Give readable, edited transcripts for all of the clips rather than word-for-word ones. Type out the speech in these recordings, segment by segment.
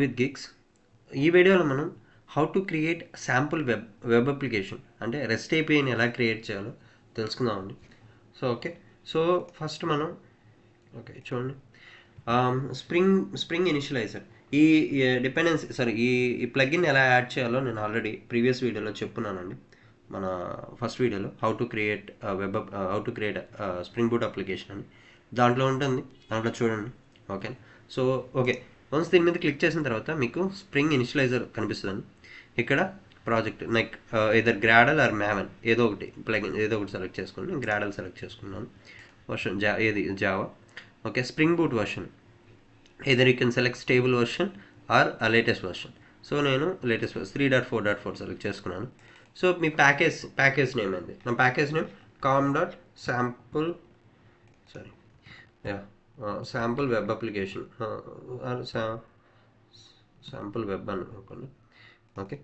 With gigs. ఈ వీడియోలో మనం how to create sample web application అంటే రెస్ట్ ఏపీఐని ఎలా క్రియేట్ చేయాలో తెలుసుకుందామండి. సో ఫస్ట్ మనం చూడండి, స్ప్రింగ్ ఇనిషియలైజర్ ఈ డిపెండెన్సీ ఈ ప్లగిన్ ఎలా యాడ్ చేయాలో నేను ఆల్రెడీ ప్రీవియస్ వీడియోలో చెప్పున్నానండి. మన ఫస్ట్ వీడియోలో how to create spring boot application అని దాంట్లో ఉంటుంది, దాంట్లో చూడండి. ఓకే వన్స్ దీని మీద క్లిక్ చేసిన తర్వాత మీకు స్ప్రింగ్ ఇనిషియలైజర్ కనిపిస్తుందండి. ఇక్కడ project like either Gradle or Maven ఏదో ఒకటి సెలెక్ట్ చేసుకోండి. నేను గ్రాడల్ సెలెక్ట్ చేసుకున్నాను. Version Java. Okay, Spring Boot version either you can select stable version or latest version. So నేను లేటెస్ట్ 3.4.4 సెలెక్ట్ చేసుకున్నాను. సో మీ ప్యాకేజ్ నేమ్ ఏంది? నా package name com.sample sample web application sample web అని అనుకోండి. Okay,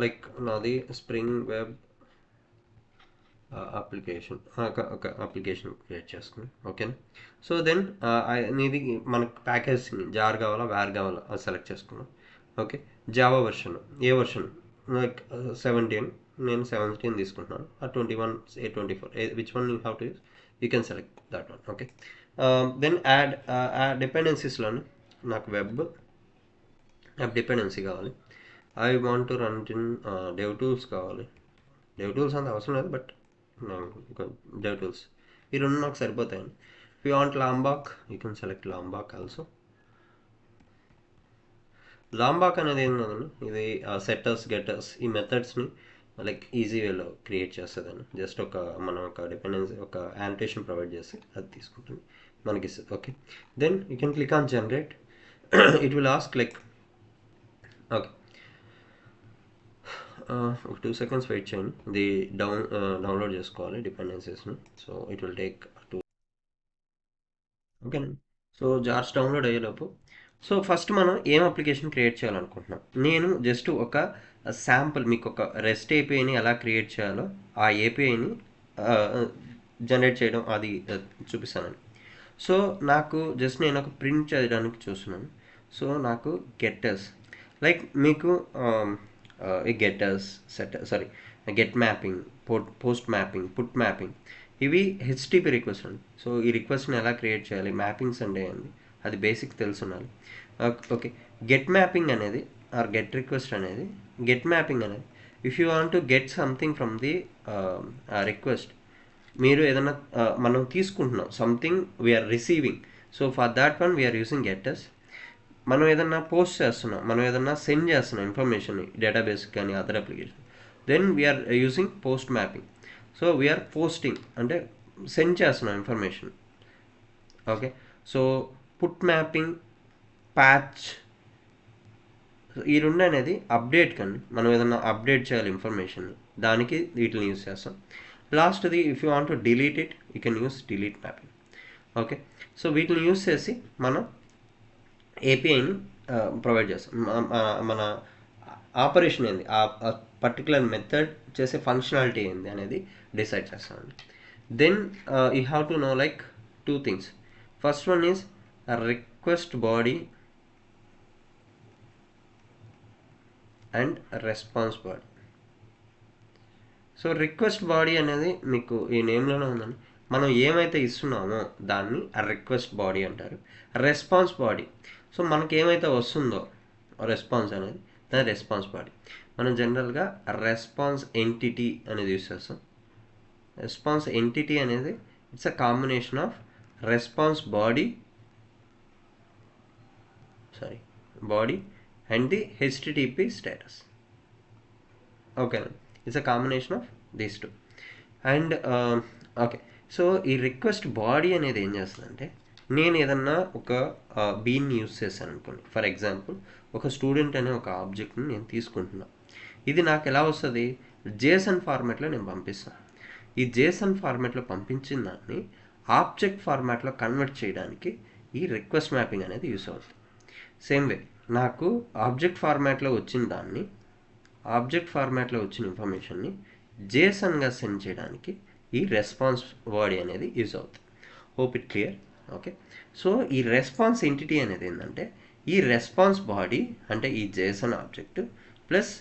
like నాది Spring web application create చేసుకుని. ఓకేనా? సో దెన్ నీది మనకు ప్యాకేజ్ జార్ కావాలా వేర్ కావాలా అది సెలెక్ట్ చేసుకున్నాం. ఓకే, జావా వర్షన్ ఏ వర్షన్? లైక్ 17, నేను 17 తీసుకుంటున్నాను. 21, 24 which one you have to use, you can select that one. Okay, then add డిపెండెన్సీస్లోనే నాకు వెబ్ డిపెండెన్సీ కావాలి. I want to run in dev tools కావాలి. డెవ్ టూల్స్ అంత అవసరం లేదు, బట్ డెవ్ టూల్స్ ఈ రెండు నాకు సరిపోతాయండి. If you want Lombok you can select Lombok also. Lombok అనేది ఏం కదండి, ఇది సెట్టర్స్ గెటర్స్ ఈ మెథడ్స్ని లైక్ ఈజీ వేలో క్రియేట్ చేస్తుందని జస్ట్ మనం ఒక డిపెండెన్సీ ఒక యానిటేషన్ ప్రొవైడ్ చేసి అది తీసుకుంటుంది మనకి ఇస్తుంది. Okay, then you can click on generate. It will ask like okay ఒక 2 seconds వెయిట్ చేయండి. ఇది డౌన్లోడ్ చేసుకోవాలి డిపెండెన్సీస్ని. So it will take 2. ఓకేనండి, సో జార్స్ డౌన్లోడ్ అయ్యేలోపు సో ఫస్ట్ మనం ఏం అప్లికేషన్ క్రియేట్ చేయాలనుకుంటున్నాం. నేను జస్ట్ ఒక శాంపుల్ మీకు ఒక రెస్ట్ ఏపీఐని ఎలా క్రియేట్ చేయాలో ఆ ఏపీఐని జనరేట్ చేయడం అది చూపిస్తానండి. సో నాకు జస్ట్ నేను ఒక ప్రింట్ చేయడానికి చూస్తున్నాను. సో నాకు గెట్టర్స్ లైక్ మీకు get mapping, post mapping, put mapping ఇవి హెచ్టిపి రిక్వెస్ట్ అండి. సో ఈ రిక్వెస్ట్ని ఎలా క్రియేట్ చేయాలి, మ్యాపింగ్స్ అంటే ఏంది అది బేసిక్ తెలుసుండాలి. ఓకే, గెట్ మ్యాపింగ్ అనేది ఆర్ గెట్ రిక్వెస్ట్ అనేది గెట్ మ్యాపింగ్ అనేది if you want to get something from the request, మీరు ఏదైనా మనం తీసుకుంటున్నాం something we are receiving, so for that one we are using getters. మనం ఏదన్నా పోస్ట్ చేస్తున్నాం, మనం ఏదన్నా సెండ్ చేస్తున్నాం ఇన్ఫర్మేషన్ని డేటాబేస్ కానీ other application, then we are using post mapping. So we are posting అంటే సెండ్ చేస్తున్నాం information. Okay, so put mapping, patch ఈ రెండు అనేది అప్డేట్ కానీ మనం ఏదన్నా అప్డేట్ చేయాలి ఇన్ఫర్మేషన్ దానికి వీటిని యూస్ చేస్తాం. లాస్ట్ది if you want to delete it you can use delete mapping. Okay, so వీటిని యూస్ చేసి మనం ఏపీఐని ప్రొవైడ్ చేస్తాం. మన ఆపరేషన్ ఏంది, ఆ పర్టికులర్ మెథడ్ చేసే ఫంక్షనాలిటీ ఏంది అనేది డిసైడ్ చేస్తామండి. Then you have to know like 2 things. First one is request body and response body. So request body అనేది మీకు ఈ నేమ్లోనే ఉందండి. మనం ఏమైతే ఇస్తున్నామో దాన్ని రిక్వెస్ట్ బాడీ అంటారు. రెస్పాన్స్ బాడీ, సో మనకి ఏమైతే వస్తుందో రెస్పాన్స్ అనేది దాని రెస్పాన్స్ బాడీ. మనం జనరల్గా రెస్పాన్స్ ఎంటిటీ అనేది యూస్ చేస్తాం. రెస్పాన్స్ ఎంటిటీ అనేది it's a combination of response body and the HTTP status. ఓకేనా, it's a combination of these two. And okay, so ఈ రిక్వెస్ట్ బాడీ అనేది ఏం చేస్తుందంటే నేను ఏదన్నా ఒక బీన్ని యూస్ చేశాను అనుకోండి. ఫర్ ఎగ్జాంపుల్ ఒక స్టూడెంట్ అనే ఒక ఆబ్జెక్ట్ని నేను తీసుకుంటున్నా. ఇది నాకు ఎలా వస్తుంది, జేసన్ ఫార్మాట్లో నేను పంపిస్తాను. ఈ జేసన్ ఫార్మాట్లో పంపించిన దాన్ని ఆబ్జెక్ట్ ఫార్మాట్లో కన్వర్ట్ చేయడానికి ఈ రిక్వెస్ట్ మ్యాపింగ్ అనేది యూస్ అవుతుంది. సేమ్ వే నాకు ఆబ్జెక్ట్ ఫార్మాట్లో వచ్చిన ఇన్ఫర్మేషన్ని జేసన్గా సెండ్ చేయడానికి ఈ రెస్పాన్స్ బాడీ అనేది యూజ్ అవుతుంది. Hope it clear. Okay, so ఈ రెస్పాన్స్ ఎంటిటీ అనేది ఏంటంటే ఈ రెస్పాన్స్ బాడీ అంటే ఈ Jason object plus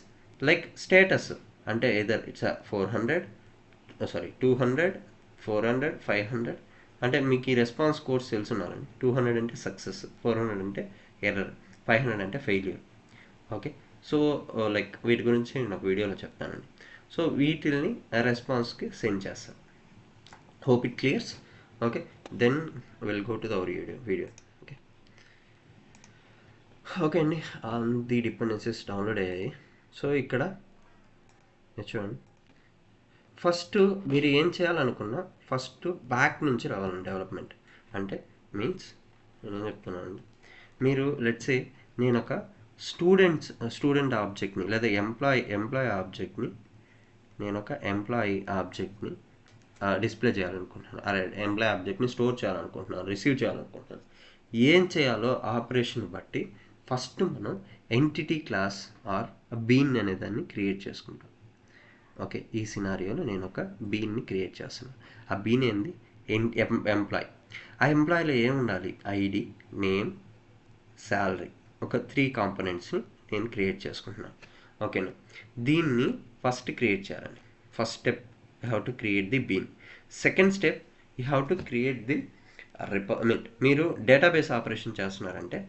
like status అంటే ఏదర్ ఇట్స్ 400 200 400 500 అంటే మీకు ఈ రెస్పాన్స్ కోడ్స్ తెలుసున్నారండి. 200 అంటే సక్సెస్, 400 అంటే ఎర్రర్, 500 అంటే ఫెయిల్యూర్. ఓకే, సో లైక్ వీటి గురించి నేను ఒక వీడియోలో చెప్తానండి. సో వీటిని రెస్పాన్స్కి సెండ్ చేస్తాను. Hope it clears. Okay, then will go to the video. Okay అండి, ది డిపెండెన్సీస్ డౌన్లోడ్ అయ్యాయి. సో ఇక్కడ చూడండి, ఫస్ట్ మీరు ఏం చేయాలనుకున్నా ఫస్ట్ బ్యాక్ నుంచి రావాలండి డెవలప్మెంట్. అంటే మీన్స్ నేనేం చెప్తున్నానండి, మీరు లెట్సే నేను ఒక స్టూడెంట్ ఆబ్జెక్ట్ని లేదా ఎంప్లాయీ ఆబ్జెక్ట్ని నేను ఒక ఎంప్లాయీ ఆబ్జెక్ట్ని డిస్ప్లే చేయాలనుకుంటున్నాను, అరే ఎంప్లాయీ ఆబ్జెక్ట్ని స్టోర్ చేయాలనుకుంటున్నాను, రిసీవ్ చేయాలనుకుంటున్నాను. ఏం చేయాలో ఆపరేషన్ బట్టి ఫస్ట్ మనం ఎంటిటీ క్లాస్ ఆర్ బీన్ అనే దాన్ని క్రియేట్ చేసుకుంటాం. ఓకే, ఈ సినారియోలో నేను ఒక బీన్ని క్రియేట్ చేస్తున్నాను. ఆ బీన్ ఏంది, ఎంప్లాయ్. ఆ ఎంప్లాయీలో ఏముండాలి, ఐడి, నేమ్, శాలరీ, ఒక 3 కాంపోనెంట్స్ని నేను క్రియేట్ చేసుకుంటున్నాను. ఓకేనా, దీన్ని ఫస్ట్ క్రియేట్ చేయాలండి. First step you have to create the bean. Second step you have to create the మీరు డేటాబేస్ ఆపరేషన్ చేస్తున్నారంటే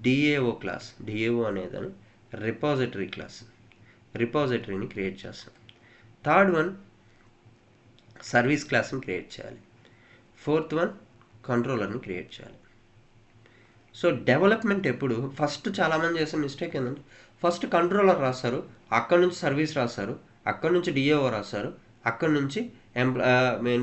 డిఏఓ క్లాస్, డిఏఓ అనేదని రిపాజిటరీ క్లాస్, రిపాజిటరీని క్రియేట్ చేస్తాం. థర్డ్ వన్ సర్వీస్ క్లాస్ని క్రియేట్ చేయాలి. ఫోర్త్ వన్ కంట్రోలర్ని create చేయాలి. సో డెవలప్మెంట్ ఎప్పుడు ఫస్ట్ చాలామంది చేసే మిస్టేక్ ఏంటంటే ఫస్ట్ కంట్రోలర్ రాస్తారు, అక్కడ నుంచి సర్వీస్ రాస్తారు, అక్కడ నుంచి డిఏఓ రాస్తారు, అక్కడ నుంచి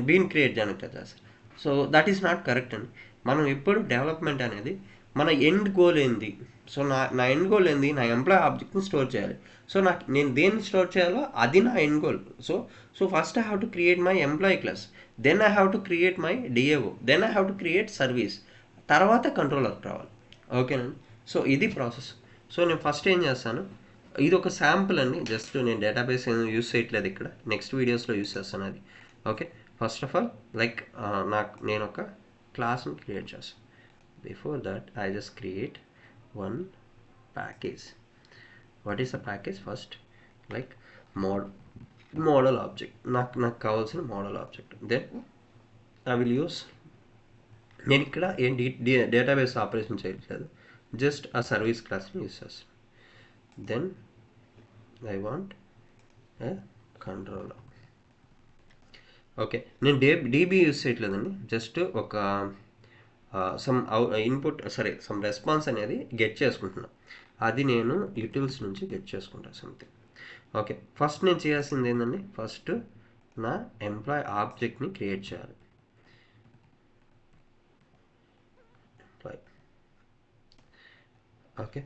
బీన్ క్రియేట్ చేయడానికి చేస్తారు. So that is not correct అండి. మనం ఎప్పుడు డెవలప్మెంట్ అనేది మన ఎండ్ గోల్ ఏంది, సో నా ఎండ్ గోల్ ఏంది, నా ఎంప్లాయ్ ఆబ్జెక్ట్ని స్టోర్ చేయాలి. సో నేను దేన్ని స్టోర్ చేయాలో అది నా end goal. So first I have to create my employee class, then I have to create my DAO, then I have to create service, తర్వాత కంట్రోలర్ రావాలి. ఓకేనండి, సో ఇది ప్రాసెస్. సో నేను ఫస్ట్ ఏం చేస్తాను, ఇది ఒక శాంపుల్ అండి, జస్ట్ నేను డేటాబేస్ ఏం యూస్ చేయట్లేదు ఇక్కడ, నెక్స్ట్ వీడియోస్లో యూస్ చేస్తాను అది. Okay, first of all like నేను ఒక క్లాస్ని క్రియేట్ చేస్తాను. Before that I just create one package. What is the package? First like model object, నాకు కావాల్సిన model object. Then I will use, నేను ఇక్కడ ఏం డేటాబేస్ ఆపరేషన్ చేయట్లేదు, జస్ట్ ఆ సర్వీస్ క్లాస్ని యూస్ చేస్తాను. Then I want a controller. Okay, నేను డీబీ యూస్ చేయట్లేదండి, జస్ట్ ఒక సమ్ సమ్ రెస్పాన్స్ అనేది గెట్ చేసుకుంటున్నాను, అది నేను యూటిల్స్ నుంచి గెట్ చేసుకుంటాను సంథింగ్. ఓకే, ఫస్ట్ నేను చేయాల్సింది ఏంటండి, ఫస్ట్ నా ఎంప్లాయ్ ఆబ్జెక్ట్ని క్రియేట్ చేయాలి. ఓకే,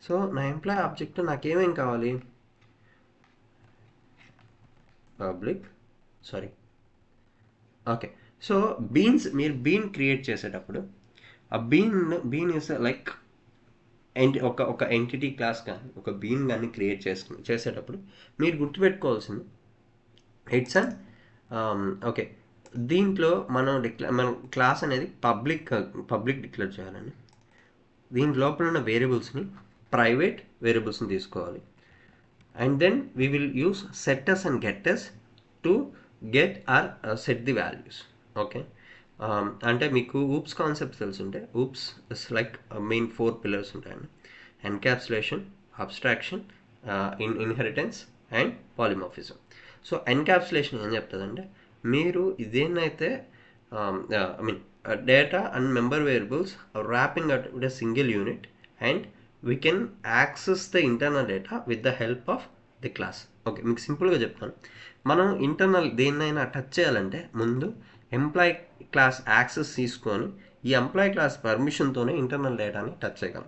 సో నా ఎంప్లాయ్ ఆబ్జెక్ట్ నాకేమేం కావాలి, పబ్లిక్ ఓకే. సో మీరు బీన్ క్రియేట్ చేసేటప్పుడు ఆ బీన్ ఇస్ లైక్ ఒక ఎంటిటీ క్లాస్ కానీ ఒక బీన్ కానీ క్రియేట్ చేసేటప్పుడు మీరు గుర్తుపెట్టుకోవాల్సింది ఇట్స్ అన్ ఓకే, దీంట్లో మన క్లాస్ అనేది పబ్లిక్ డిక్లేర్ చేయాలండి. దీని లోపల ఉన్న వేరియబుల్స్ని ప్రైవేట్ వేరియబుల్స్ని తీసుకోవాలి. And then we will use setters and getters to get or set the values. Okay, అంటే మీకు ఊప్స్ కాన్సెప్ట్ తెలుసుంటే, OOPs is like main 4 pillars ఉంటాయండి, encapsulation, abstraction, inheritance and polymorphism. So encapsulation ఏం చెప్తుందంటే, మీరు ఇదేనైతే data and member variables wrapping at with a single unit and we can access the internal data with the help of the class. Okay, మీకు సింపుల్గా చెప్తాను, మనం internal దేన్నైనా touch చేయాలంటే ముందు ఎంప్లాయీ క్లాస్ యాక్సెస్ తీసుకొని ఈ ఎంప్లాయీ క్లాస్ పర్మిషన్తోనే ఇంటర్నల్ డేటాని టచ్ చేయగలం.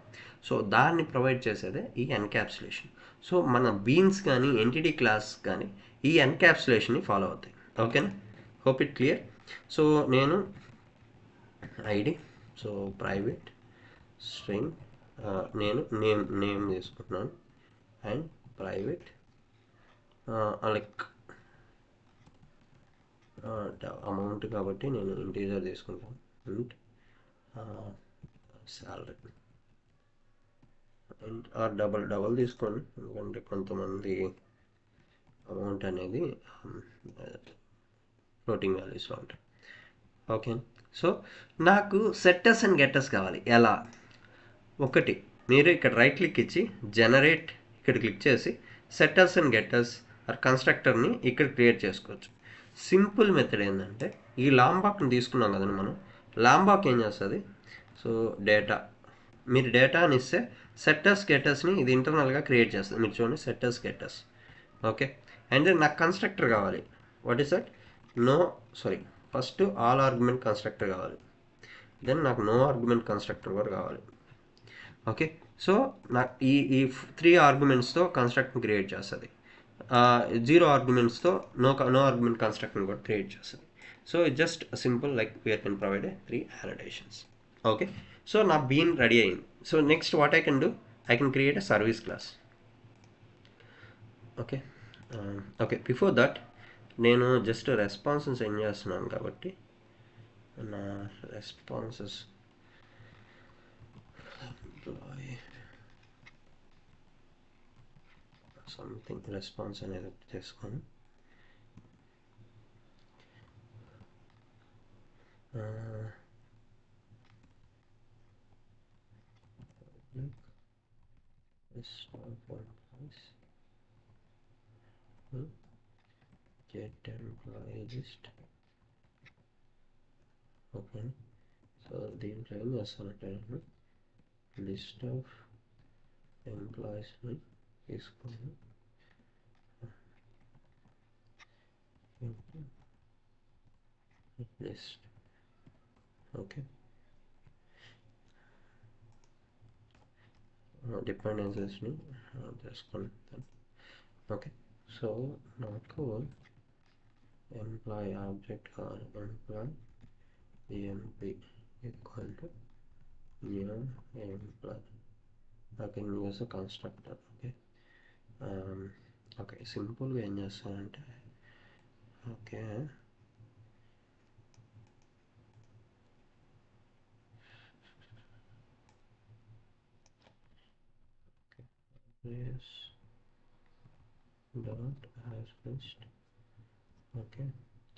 సో దాన్ని ప్రొవైడ్ చేసేదే ఈ ఎన్క్యాప్సులేషన్. సో మన బీన్స్ కానీ ఎంటిటీ క్లాస్ కానీ ఈ ఎన్క్యాప్సులేషన్ని ఫాలో అవుతాయి. ఓకేనా, హోప్ ఇట్ క్లియర్. సో నేను ఐడి, సో ప్రైవేట్ స్ట్రింగ్, నేను నేమ్ తీసుకుంటున్నాను అండ్ ప్రైవేట్ లైక్ అమౌంట్ కాబట్టి నేను ఇంటీజర్ తీసుకుంటాను అండ్ శాలరీ. డబల్ డబల్ తీసుకోండి, ఎందుకంటే కొంతమంది అమౌంట్ అనేది ఫ్లోటింగ్ వాల్యూస్లో ఉంటాయి. ఓకే, సో నాకు సెట్టర్స్ అండ్ గెట్టర్స్ కావాలి. ఎలా? ఒకటి, మీరు ఇక్కడ రైట్ క్లిక్ ఇచ్చి జనరేట్ ఇక్కడ క్లిక్ చేసి సెట్టర్స్ అండ్ గెట్టర్స్ ఆర్ కన్స్ట్రక్టర్ని ఇక్కడ క్రియేట్ చేసుకోవచ్చు. సింపుల్ మెథడ్ ఏంటంటే ఈ లాంబాక్ని తీసుకున్నాం కదండి మనం. లాంబాక్ ఏం చేస్తుంది? సో డేటా, మీరు డేటా అని ఇస్తే సెట్టర్స్ గెట్టర్స్ని ఇది ఇంటర్నల్గా క్రియేట్ చేస్తుంది. మీరు చూడండి, setters getters. Okay, and then నాకు కన్స్ట్రక్టర్ కావాలి. What is that? No sorry, first all argument constructor కావాలి, దెన్ నాకు నో ఆర్గ్యుమెంట్ కన్స్ట్రక్టర్ కూడా కావాలి. ఓకే, సో నాకు ఈ 3 ఆర్గ్యుమెంట్స్తో కన్స్ట్రక్ట్ని క్రియేట్ చేస్తుంది. 0 ఆర్గ్యుమెంట్స్తో నో ఆర్గ్యుమెంట్ కన్స్ట్రక్ట్ని కూడా క్రియేట్ చేస్తుంది. So it just simple like we are can provide 3 annotations. Okay, so నా బీన్ రెడీ అయింది. So next what I can do, I can create a service class. Okay, okay, before that నేను just responses send చేస్తున్నాను కాబట్టి నా responses employee something response అనేది చేసుకొని get employee list. Okay, so దీంట్లో ఏం చేస్తానంటే లిస్ట్ ఆఫ్ ఎంప్లాయీస్ని తీసుకొని లిస్ట్. ఓకే, డిపెండెన్సెస్ని చేసుకుంటాను. ఓకే, సో నాకు ఎంప్లాయీ ఆబ్జెక్ట్ కావాలి. Employee MP equal to new employee. I can use a constructor. Okay, okay, సింపుల్గా ఏం చేస్తానంటే okay yes dot as list. Okay,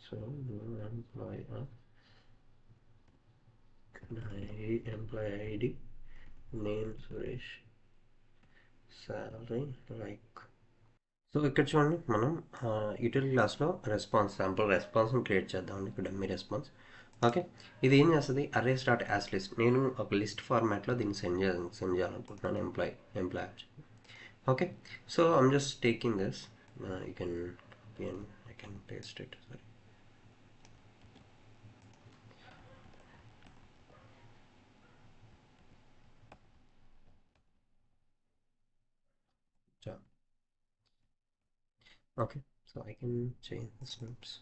so new employee employee ID, name Suresh, salary like. So ఇక్కడ చూడండి, మనం utility క్లాస్లో sample రెస్పాన్స్ని create చేద్దామండి. ఇక్కడ dummy response. Okay, ఇది ఏం చేస్తుంది? Arrays dot as list. నేను ఒక లిస్ట్ ఫార్మాట్లో దీన్ని సెండ్ చేయాలనుకుంటున్నాను. Employee object. Okay, so I'm just taking this. You can copy and I can paste it. Sorry. Okay, so I can change the snips.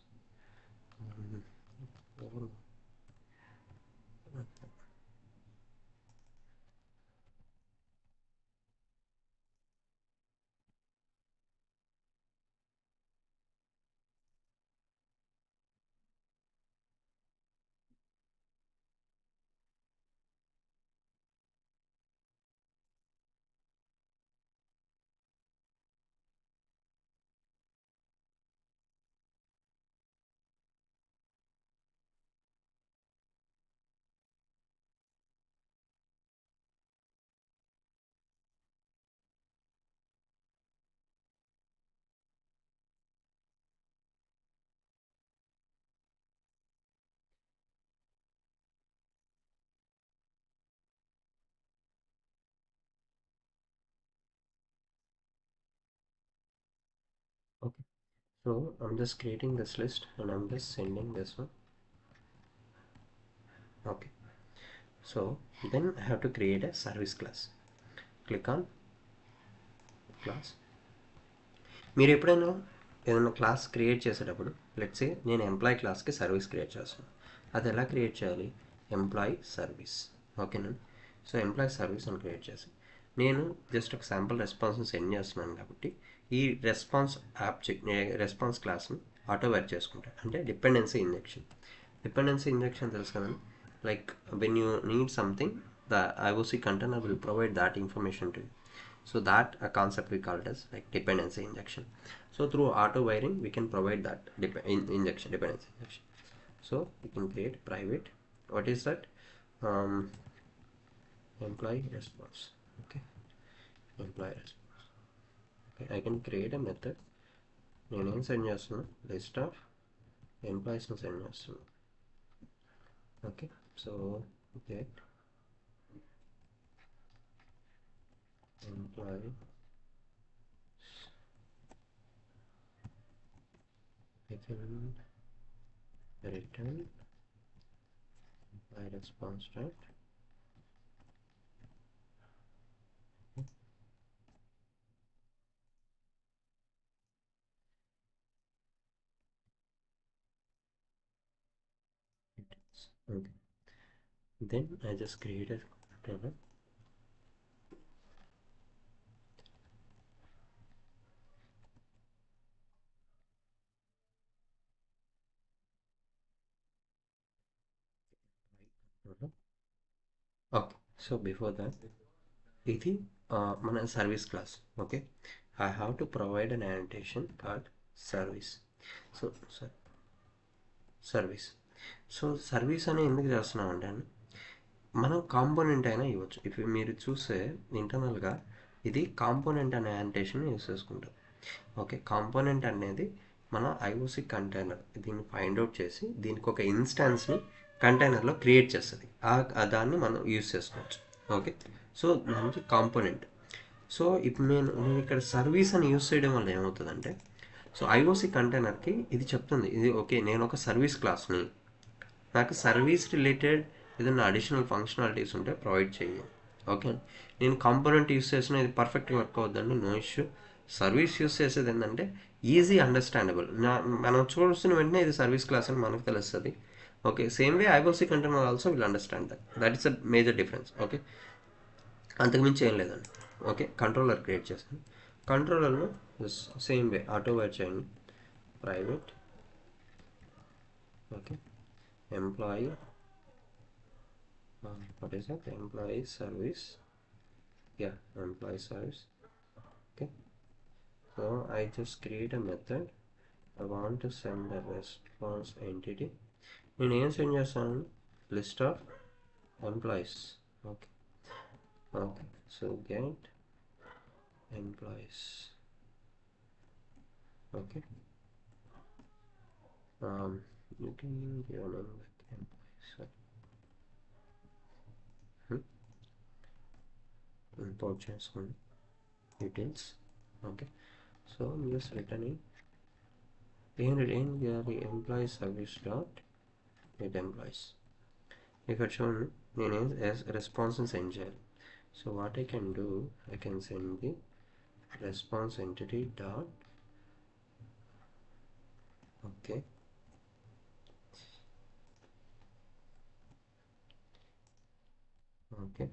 Okay, so I'm just creating this list and I'm just sending this one. Okay, so then I have to create a service class. Click on class. మీరు ఎప్పుడైనా ఏదైనా class create చేసేటప్పుడు let's say నేను employee క్లాస్కి service create చేస్తాను. అది ఎలా create చేయాలి? Employee service. ఓకేనా? సో ఎంప్లాయీ సర్వీస్ అని క్రియేట్ చేసి నేను జస్ట్ ఒక శాంపుల్ రెస్పాన్స్ని సెండ్ చేస్తున్నాను కాబట్టి ఈ రెస్పాన్స్ క్లాస్ని ఆటో వర్క్ చేసుకుంటాను. అంటే డిపెండెన్సీ ఇంజెక్షన్ తెలుసు కదండి. Like when you need something, the IOC container will provide that information to you. So that a concept we call it as like dependency injection. So through auto wiring we can provide that injection, dependency injection. So we can create private, what is that, um, employee response. Okay, employee response. Okay, I can create a method. నేను ఏం send చేస్తున్నా, list of ఎంప్లాయీస్ని send చేస్తున్నా. Okay, so get employee within return by response, right? Okay, then I just create a container. Okay, so before that, ఇది మన service class. Okay, I have to provide an annotation called service. So service, so service అని ఎందుకు చేస్తున్నాం అంటే మనం component అయినా ఇవ్వచ్చు. If మీరు చూస్తే ఇంటర్నల్గా ఇది కాంపోనెంట్ అనే annotation యూస్ చేసుకుంటాం. ఓకే, కాంపోనెంట్ అనేది మన ఐఓసి కంటైనర్ దీన్ని ఫైండ్ అవుట్ చేసి దీనికి ఒక ఇన్స్టాన్స్ని కంటైనర్లో క్రియేట్ చేస్తుంది. దాన్ని మనం యూస్ చేసుకోవచ్చు. ఓకే, సో దానికి కాంపోనెంట్. సో ఇప్పుడు నేను ఇక్కడ సర్వీస్ అని యూస్ చేయడం వల్ల ఏమవుతుందంటే, సో ఐఓసి కంటైనర్కి ఇది చెప్తుంది, ఇది ఓకే నేను ఒక సర్వీస్ క్లాస్ని, నాకు సర్వీస్ రిలేటెడ్ ఏదైనా అడిషనల్ ఫంక్షనాలిటీస్ ఉంటే ప్రొవైడ్ చేయాలి. ఓకే, నేను కాంపోనెంట్ యూస్ చేసిన ఇది పర్ఫెక్ట్గా వర్క్ అవుతుందండి, నో ఇష్యూ. సర్వీస్ యూస్ చేసేది ఏంటంటే ఈజీ అండర్స్టాండబుల్, మనం చూసిన వెంటనే ఇది సర్వీస్ క్లాస్ అని మనకు తెలుస్తుంది. Okay, same way IOC container also will understand that is a major difference. Okay, అంతకుమించి ఏం లేదండి. ఓకే, కంట్రోలర్ క్రియేట్ చేస్తాను. కంట్రోలర్లో సేమ్ వే ఆటో వైర్ చేయండి, private. Okay, employee, what is that, employee service. Yeah, employee service. Okay, so I just create a method. I want to send a response entity. నేను ఏం send చేస్తాను, list of employees. Okay, okay, so get employees. Okay, you can give a name like employees. Import చేసుకోండి details. Okay, so just returning ఏం చేయాలి, employee service dot get employees. ఇక్కడ చూడండి నేను రెస్పాన్స్ని సెండ్ చేయాలి. So what I can do, I can send the response entity dot. Okay, okay,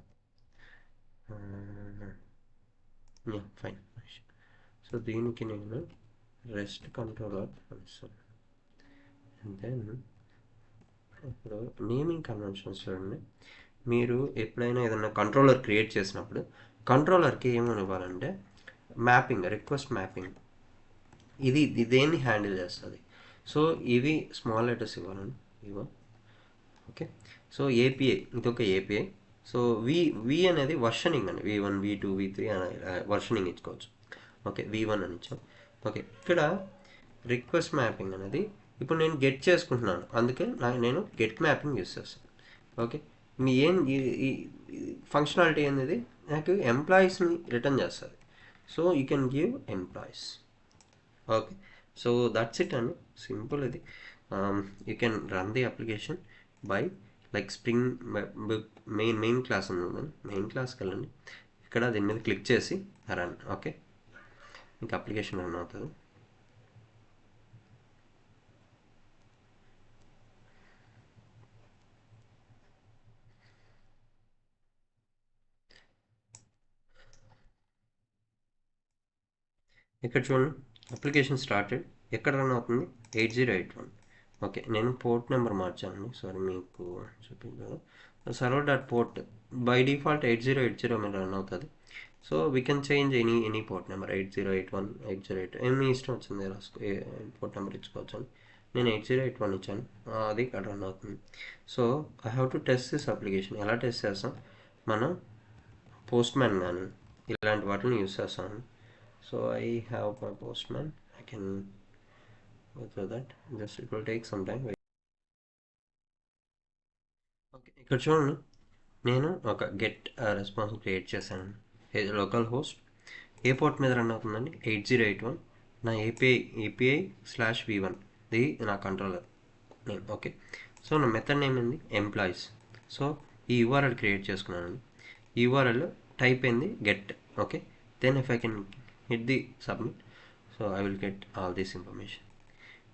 fine. So దీనికి నేను రెస్ట్ కంట్రోలర్ ఇస్తాను. అండ్ దెన్ ఇప్పుడు నేమింగ్ కన్వెన్షన్స్ చూడండి, మీరు ఎప్పుడైనా ఏదైనా కంట్రోలర్ క్రియేట్ చేసినప్పుడు కంట్రోలర్కి ఏమని ఇవ్వాలంటే మ్యాపింగ్, రిక్వెస్ట్ మ్యాపింగ్, ఇది దేన్ని హ్యాండిల్ చేస్తుంది. సో ఇవి స్మాల్ లెటర్స్ ఇవ్వాలండి, ఇవో. ఓకే, సో ఏపీఐ, ఇదొక ఏపీఐ. సో వి అనేది వర్షనింగ్ అండి, V1 V2 V3 అని వర్షనింగ్ ఇచ్చుకోవచ్చు. ఓకే, V1 అని ఇచ్చాం. ఓకే, ఇక్కడ రిక్వెస్ట్ మ్యాపింగ్ అనేది ఇప్పుడు నేను గెట్ చేసుకుంటున్నాను, అందుకే నేను గెట్ మ్యాపింగ్ యూస్ చేస్తాను. ఓకే, మీ ఏం ఫంక్షనాలిటీ అనేది నాకు ఎంప్లాయీస్ని రిటర్న్ చేస్తుంది. So you can give employees. Okay, so that's it అండి, సింపుల్ ఇది. You can run the application by like spring main class ఉంది, మెయిన్ క్లాస్కి వెళ్ళండి, ఇక్కడ దీని మీద క్లిక్ చేసి రన్. ఓకే, ఇంకా అప్లికేషన్ రన్ అవుతుంది. ఇక్కడ చూడండి అప్లికేషన్ స్టార్టెడ్, ఎక్కడ రన్ అవుతుంది, 8081. ఓకే, నేను పోర్ట్ నెంబర్ మార్చానండి, సారీ మీకు చూపించాను. Server dot port by default 8080 మీద రన్ అవుతుంది. So we can change any port number 8081 808 మీ ఇష్టం వచ్చింది రాసుకో పోర్ట్ నెంబర్ ఇచ్చుకోవచ్చు అని నేను 8081 ఇచ్చాను. అది ఇక్కడ రన్ అవుతుంది. So I have to test this application. ఎలా టెస్ట్ చేస్తాం? మనం పోస్ట్ మ్యాన్ కానీ ఇలాంటి వాటిని యూస్ చేస్తాను. So I have my post man. I can go through that. Just it will take some time. Okay, ఇక్కడ చూడండి, నేను ఒక గెట్ రెస్పాన్స్ క్రియేట్ చేశాను. లోకల్ హోస్ట్ ఏ పోర్ట్ మీద రన్ అవుతుందండి? 8081. నా API/v1 ఇది నా కంట్రోలర్ నేమ్. ఓకే, సో నా మెథడ్ నేమ్ ఏంది? ఎంప్లాయీస్. సో ఈ యూఆర్ఎల్ క్రియేట్ చేసుకున్నాను. ఈ యూఆర్ఎల్ టైప్ ఏంది? Get. Okay, then if I can hit the submit, so I will get all this information.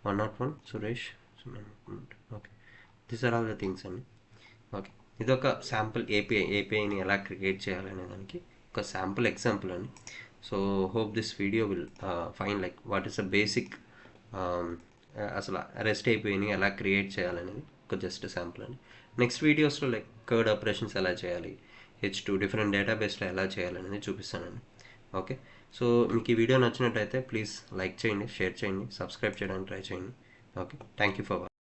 101 Suresh. Okay, these are all the things అండి. Okay, ఇదొక sample ఏపీఐని ఎలా create చేయాలనే దానికి ఒక శాంపుల్ ఎగ్జాంపుల్ అండి. So hope this video will fine like what is the basic అసలు rest ఏపీఐని ఎలా క్రియేట్ చేయాలనేది ఒక జస్ట్ శాంపుల్ అండి. నెక్స్ట్ వీడియోస్లో లైక్ కర్డ్ ఆపరేషన్స్ ఎలా చేయాలి, H2 డిఫరెంట్ డేటాబేస్లో ఎలా చేయాలనేది చూపిస్తానండి. ఓకే, సో మీకు ఈ వీడియో నచ్చినట్టయితే ప్లీజ్ లైక్ చేయండి, షేర్ చేయండి, సబ్స్క్రైబ్ చేయడానికి ట్రై చేయండి. Okay, thank you for watching.